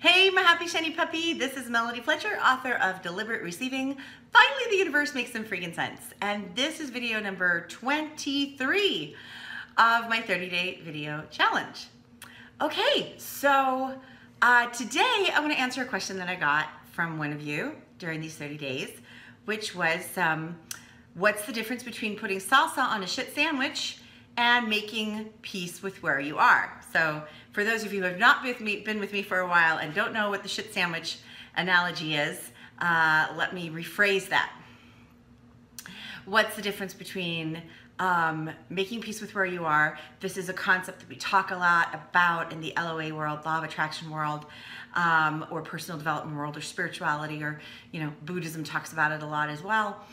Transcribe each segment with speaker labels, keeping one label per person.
Speaker 1: Hey, my happy shiny puppy. This is Melody Fletcher, author of Deliberate Receiving. Finally, the universe makes some freaking sense. And this is video number 23 of my 30-day video challenge. Okay, so today I want to answer a question that I got from one of you during these 30 days, which was, what's the difference between putting salsa on a shit sandwich and making peace with where you are? So for those of you who have not been with me for a while and don't know what the shit sandwich analogy is, let me rephrase that. What's the difference between making peace with where you are? This is a concept that we talk a lot about in the LOA world, law of attraction world, or personal development world, or spirituality, or Buddhism talks about it a lot as well.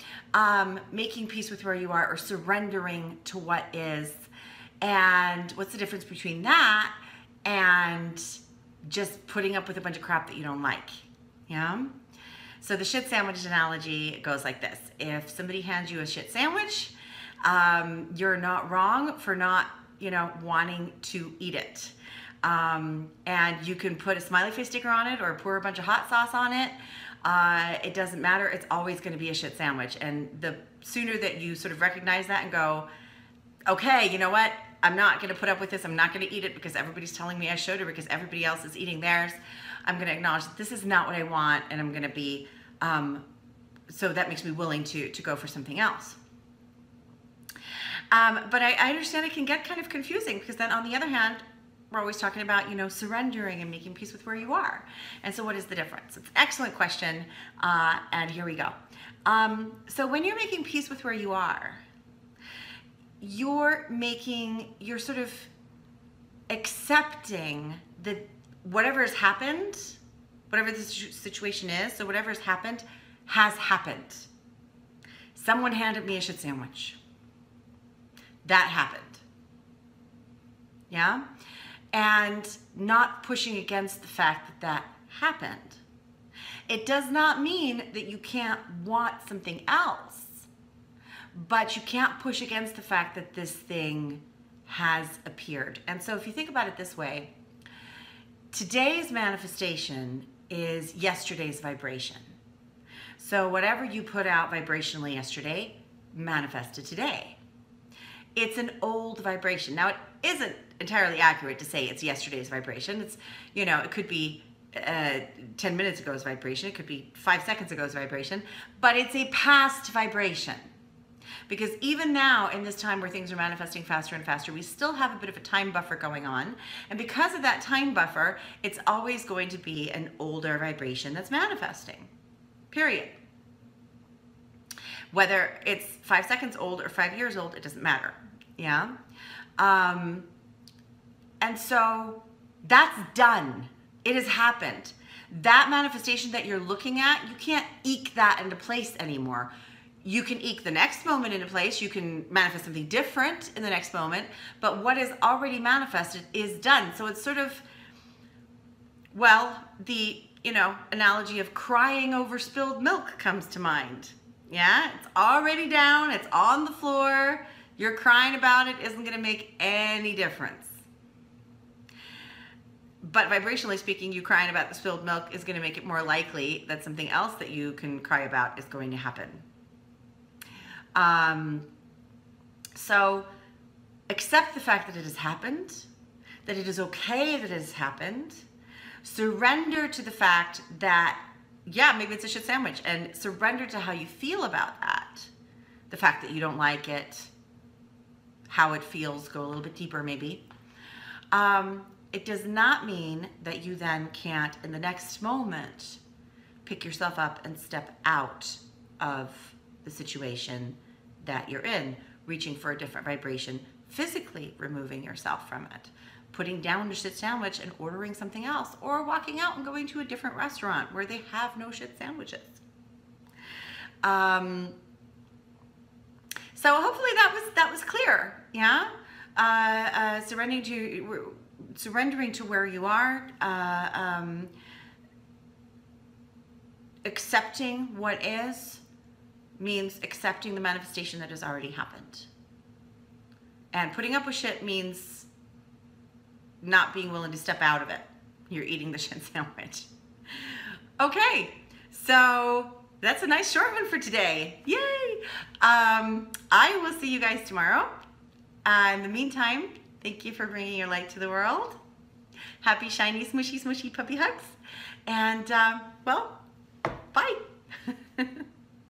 Speaker 1: Making peace with where you are, or surrendering to what is. And what's the difference between that and just putting up with a bunch of crap that you don't like? Yeah. So the shit sandwich analogy goes like this. If somebody hands you a shit sandwich, you're not wrong for not, wanting to eat it. And you can put a smiley face sticker on it or pour a bunch of hot sauce on it. It doesn't matter. It's always going to be a shit sandwich. And the sooner that you sort of recognize that and go, okay, you know what? I'm not going to put up with this. I'm not going to eat it because everybody's telling me I should, or because everybody else is eating theirs. I'm going to acknowledge that this is not what I want, and I'm going to be, so that makes me willing to go for something else. But I understand it can get kind of confusing, because then on the other hand, we're always talking about, surrendering and making peace with where you are. And so what is the difference? It's an excellent question, and here we go. So when you're making peace with where you are, you're sort of accepting that whatever has happened, whatever the situation is, so whatever has happened. Someone handed me a shit sandwich. That happened. Yeah? And not pushing against the fact that that happened. It does not mean that you can't want something else, but you can't push against the fact that this thing has appeared. And so if you think about it this way, today's manifestation is yesterday's vibration. So whatever you put out vibrationally yesterday manifested today. It's an old vibration. Now, it isn't entirely accurate to say it's yesterday's vibration. It's, it could be 10 minutes ago's vibration. It could be 5 seconds ago's vibration, but it's a past vibration. Because even now, in this time where things are manifesting faster and faster, we still have a bit of a time buffer going on. And because of that time buffer, it's always going to be an older vibration that's manifesting, period. Whether it's 5 seconds old or 5 years old, it doesn't matter, yeah? And so that's done. It has happened. That manifestation that you're looking at, you can't eke that into place anymore. You can eke the next moment into place. You can manifest something different in the next moment, but what is already manifested is done. So it's sort of, well, the, analogy of crying over spilled milk comes to mind. Yeah, it's already down, it's on the floor. You're crying about it isn't going to make any difference. But vibrationally speaking, you crying about the spilled milk is going to make it more likely that something else that you can cry about is going to happen. So accept the fact that it has happened, that it is okay that it has happened. Surrender to the fact that, yeah, maybe it's a shit sandwich, and surrender to how you feel about that. The fact that you don't like it, how it feels, go a little bit deeper maybe. It does not mean that you then can't, in the next moment, pick yourself up and step out of the situation that you're in, reaching for a different vibration, physically removing yourself from it, putting down the shit sandwich and ordering something else, or walking out and going to a different restaurant where they have no shit sandwiches. So hopefully that was clear, yeah? Surrendering to where you are, accepting what is, means accepting the manifestation that has already happened. And putting up with shit means not being willing to step out of it. you're eating the shin sandwich. Okay, so that's a nice short one for today. Yay! I will see you guys tomorrow. In the meantime, thank you for bringing your light to the world. Happy, shiny, smushy, smushy puppy hugs. And, well, bye.